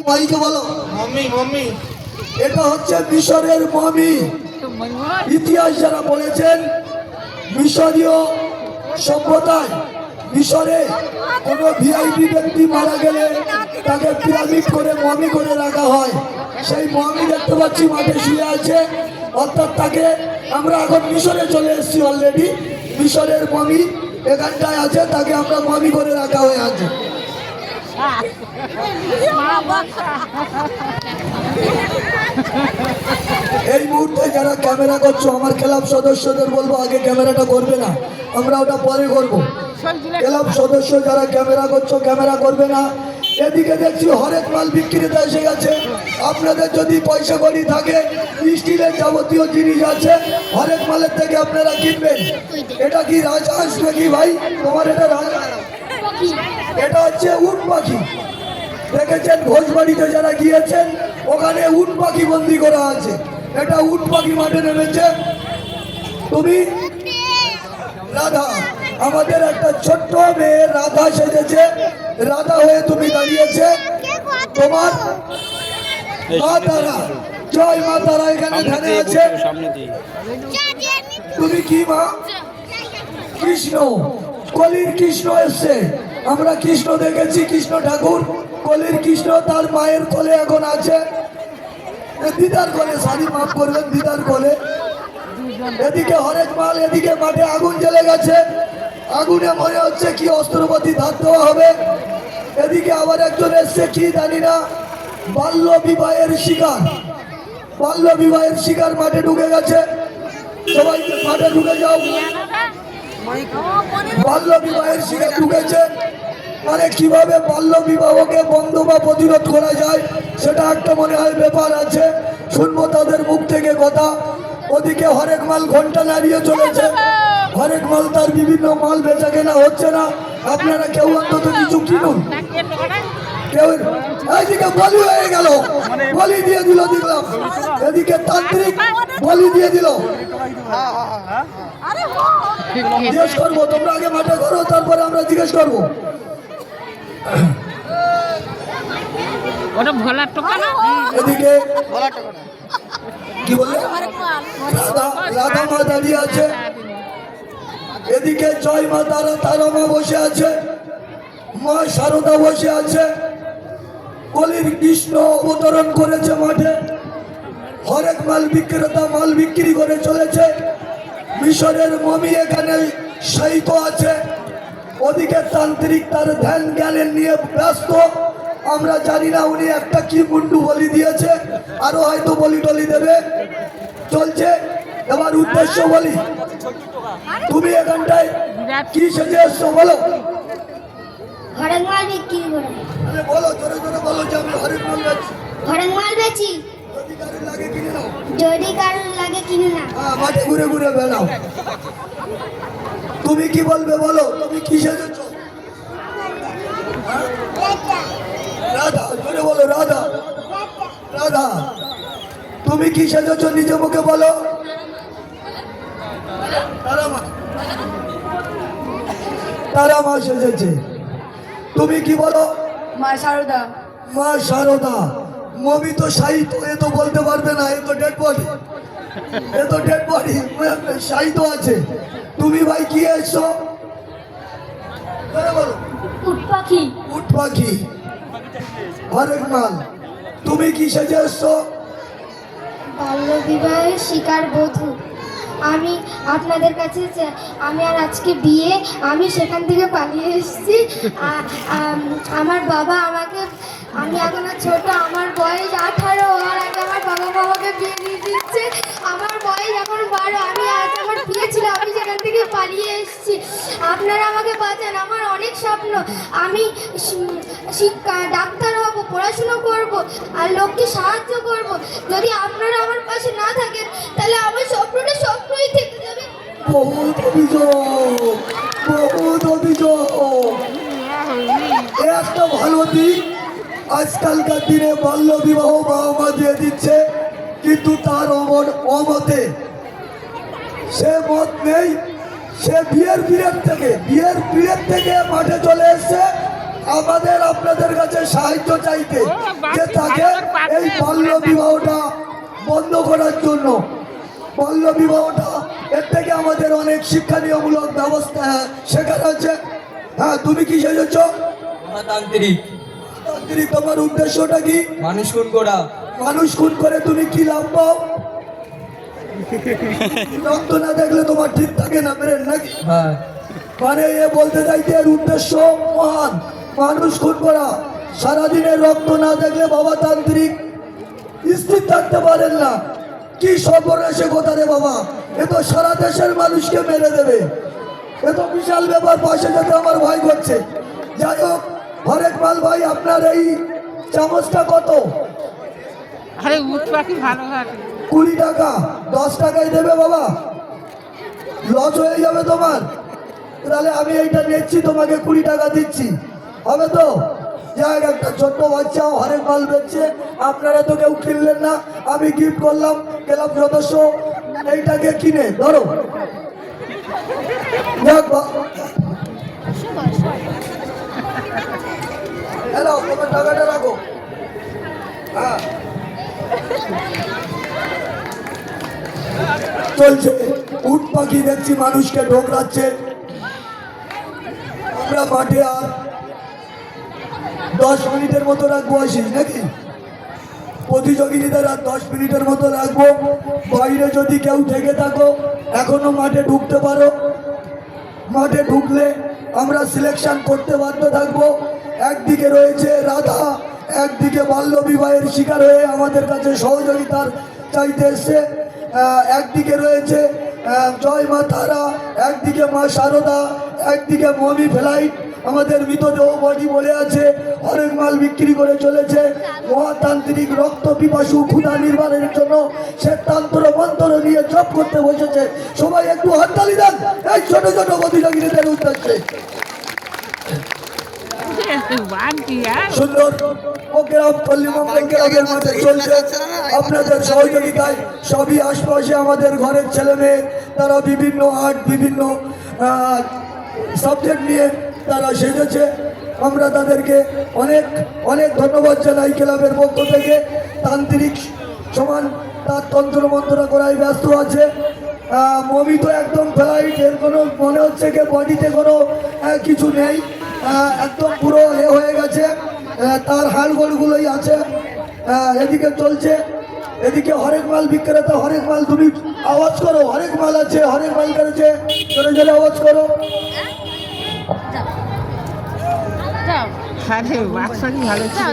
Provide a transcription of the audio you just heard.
মাইকে বলো mummy mummy. এটা হচ্ছে মিশরের মমি। ইতিহাস যারা বলেছেন মিশরীয় সভ্যতায় মিশরে কোনো ভিআইপি ব্যক্তি মারা গেলে তাকে পিরামিড করে মমি করে রাখা হয়। সেই মমি দেখতে পাচ্ছি মাঠে শুয়ে আছে, অর্থাৎ তাকে আমরা এখন মিশরে চলে এসেছি অলরেডি। মিশরের মমি এখানটায় আছে, তাকে আমরা মমি করে রাখা হয়ে আছে। এই মুহূর্তে যারা ক্যামেরা করছো আমার ক্লাব সদস্যদের বলবো আগে ক্যামেরাটা করবে না, আমরা ওটা পরে করব। ক্লাব সদস্য যারা ক্যামেরা করছো ক্যামেরা করবে না। এদিকে দেখছি হরেক মাল বিক্রিতে এসে গেছে। আপনাদের যদি পয়সা কড়ি থাকে, স্টিলের যাবতীয় জিনিস আছে, হরেক মালের থেকে আপনারা কিনবেন। এটা কি রাজহাঁস নাকি ভাই তোমার? এটা রাজহাঁস, এটা হচ্ছে উট পাখি। দেখেছেন ভোজবাড়িতে যারা গিয়েছেন ওখানে উট পাখি বন্দি করা আছে। এটা উট পাখি মাঠে নেমেছে। তুমি রাধা, আমাদের একটা ছোট্ট মেয়ে রাধা সেজেছে, রাধা হয়ে তুমি দাঁড়িয়েছে। তোমার মা তারা, জয় মা তারা এখানে ধ্যানে আছে। তুমি কি মা? কৃষ্ণ, কলির কৃষ্ণ এসছে। আমরা কৃষ্ণ দেখেছি, কৃষ্ণ ঠাকুর কলির কৃষ্ণ তার মায়ের কোলে এখন আছে, দিদার কোলে, সারি মাফ করবেন, দিদার কোলে। এদিকে হরেক মাল, এদিকে মাঠে আগুন জ্বলে গেছে। আগুনে মনে হচ্ছে কি অস্ত্রপাতি ধার দেওয়া হবে। এদিকে আবার একজন এসছে কি জানি না, বাল্য বিবাহের শিকার, বাল্য বিবাহের শিকার মাঠে ঢুকে গেছে। সবাই মাঠে ঢুকে যাও, বাল্য বিবাহের শিকার ঢুকেছে। মানে কিভাবে বাল্য বিবাহকে বন্ধ বা প্রতিরোধ করা যায় সেটা একটা মনে হয় ব্যাপার আছে, শুনবো তাদের মুখ থেকে কথা। ওদিকে হরেক মাল ঘন্টা নাড়িয়ে চলেছে, হরেক মাল তার বিভিন্ন মাল বেচা কেনা হচ্ছে না। আপনারা কেউ অন্তত কিছু কিনুন। কেউ এইদিকে বলি হয়ে গেল, বলি দিয়ে দিল দেখলাম। এদিকে তান্ত্রিক বলি দিয়ে দিল। জিজ্ঞেস করবো, তোমরা আগে মাঠে করো, তারপরে আমরা জিজ্ঞেস করবো। এদিকে কি বলে রাধা মা দাঁড়িয়ে আছে। এদিকে জয় মা তারা, তারা মা বসে আছে, মা শারদা বসে আছে। কলির কৃষ্ণ অবতরণ করেছে মাঠে। হরেক মাল বিক্রেতা মাল বিক্রি করে চলেছে। মিশরের মমি এখানে শায়িত আছে। ওদিকে তান্ত্রিক তার ধ্যান জ্ঞানের নিয়ে ব্যস্ত। আমরা জানি না উনি একটা কি মুন্ডু বলি দিয়েছে, আরো হয়তো বলি টলি দেবে। চলছে এবার উদ্দেশ্য বলি। তুমি এখানটায় কি সেজে এসছো বলো? হরেক মাল বিক্রি করে। বলো, জোরে জোরে বলো যে আমি হরেক মাল বেচি। হরেক মাল বেচি, যদি কারোর লাগে কিনে নাও, যদি কারোর লাগে কিনে না। মাঠে ঘুরে ঘুরে বেড়াও। তুমি কি বলবে বলো? তুমি কি সেজেছো? রাধা, জোরে বলো রাধা। রাধা, তুমি কি সেজেছো নিজে মুখে বলো? তারা মা, তারা মা সেজেছে। তুমি কি বলো? মা শারদা। মা শারদা। মমি তো সাহিত্য, এ তো বলতে পারবে না, এ তো ডেড বডি, এ তো ডেড বডি, সাহিত্য আছে। তুমি ভাই কি এসছো বলো? উট পাখি। উট পাখি, হরেক মাল। তুমি কি সেজে এসছো? বাল্য বিবাহের শিকার বধূ। আমি আপনাদের কাছে আমি আর আজকে বিয়ে, আমি সেখান থেকে পালিয়ে এসেছি। আমার বাবা আমাকে, আমি এখনো ছোট, আমার বয়স 18, আর আগে আমার বাবা আমাকে বিয়ে দিয়ে দিচ্ছে। আমার বয়স এখন 12, আমি আজ আমার বিয়ে ছিল, আমি সেখান থেকে পালিয়ে এসেছি। আপনারা আমাকে বাঁচান, আমার অনেক স্বপ্ন। আমি ডাক্তার হব, পড়াশুনো করব, আর লোককে সাহায্য করব। যদি আপনারা আমার পাশে না থাকেন তাহলে আমার স্বপ্নটা স্বপ্নই থেকে যাবে। বহুত অভিযোগ, বহুত অভিযোগ। একটা ভালো দিক, আজকালকার দিনে বাল্য বিবাহ বাবা মা দিয়ে দিচ্ছে, কিন্তু তার অমতে সে মত নেই। সে বিয়ের পিরিয়ড থেকে মাঠে চলে এসছে। আমাদের আপনাদের কাছে সাহায্য চাইতে যে তাকে এই বাল্য বিবাহটা বন্ধ করার জন্য। বাল্য বিবাহটা এর থেকে আমাদের অনেক শিক্ষণীয়মূলক ব্যবস্থা শেখানো হচ্ছে। হ্যাঁ, তুমি কি সেজেছ? তান্ত্রিক। তান্ত্রিক, তোমার উদ্দেশ্যটা কি? মানুষ খুন করা। মানুষ খুন করে তুমি কি লাভ পাও? রক্ত না দেখলে তোমার ঠিক থাকে না ব্রেন নাকি? হ্যাঁ। মানে এ বলতে চাইতে এর উদ্দেশ্য মহান, মানুষ খুন করা। সারাদিনের রক্ত না দেখলে বাবা তান্ত্রিক স্থির থাকতে পারেন না। কি সর্বনাশে কথা রে বাবা, এ তো সারা দেশের মানুষকে মেরে দেবে। এ তো বিশাল ব্যাপার, পাশে যেতে আমার ভয় করছে। যাই হোক, হরেক মাল ভাই, আপনার এই চামচটা কত? আরে উট পাখি ভালো থাকে। 20 টাকা। 10 টাকাই দেবে বাবা, লস হয়ে যাবে তোমার। তাহলে আমি এইটা নিচ্ছি, তোমাকে 20 টাকা দিচ্ছি, হবে তো? যাক, একটা ছোট্ট বাচ্চা হরেক মাল বেচছে, আপনারা তো কেউ কিনলেন না, আমি গিফট করলাম ক্লাব সদস্য এইটাকে কিনে। ধরো, যাক হ্যালো, তোমার টাকাটা রাখো। হ্যাঁ, চলছে। উট পাখি দেখছি মানুষকে ঢোকরাচ্ছে। আমরা মাঠে আর 10 মিনিটের মতো রাখবো, আসিস নাকি? প্রতিযোগিতাদের আর 10 মিনিটের মতো রাখবো। বাইরে যদি কেউ থেকে থাকো এখনো মাঠে ঢুকতে পারো। মাঠে ঢুকলে আমরা সিলেকশন করতে বাধ্য থাকবো। একদিকে রয়েছে রাধা, একদিকে বাল্য বিবাহের শিকার হয়ে আমাদের কাছে সহযোগিতার চাইতে এসছে। একদিকে রয়েছে জয় মা তারা, একদিকে মা শারদা, একদিকে মমি ফ্লাইট আমাদের মৃতদেহ বডি বলে আছে, হরেক মাল বিক্রি করে চলেছে। মহাতান্ত্রিক রক্ত পিপাসু ক্ষুধা নির্বাহের জন্য সে তন্ত্র মন্ত্র নিয়ে জপ করতে বসেছে। সবাই একটু হাততালি দেন এই ছোট ছোট প্রতিযোগীদের উদ্দেশ্যে। সুন্দর প্রোগ্রাম পল্লীমঙ্গল ক্লাবের মাঠে চলছে আপনাদের সহযোগিতায়। সবই আশপাশে আমাদের ঘরের ছেলে মেয়ে, তারা বিভিন্ন আর্ট, বিভিন্ন সাবজেক্ট নিয়ে তারা সেজেছে। আমরা তাদেরকে অনেক অনেক ধন্যবাদ জানাই ক্লাবের পক্ষ থেকে। তান্ত্রিক সমান তার তন্ত্র মন্ত্র করায় ব্যস্ত আছে। মমি তো একদম ফ্লাইট, এর কোনো মনে হচ্ছে কি বডিতে কোনো কিছু নেই, একদম পুরো হয়ে গেছে, তার হাড়গোড়গুলোই আছে। এদিকে চলছে, এদিকে হরেক মাল বিক্রেতা। হরেক মাল, তুমি আওয়াজ করো, হরেক মাল আছে, হরেক মাল করেছে, জোরে জোরে আওয়াজ করো। আরে বাচ্চা কি ভালো ছিল।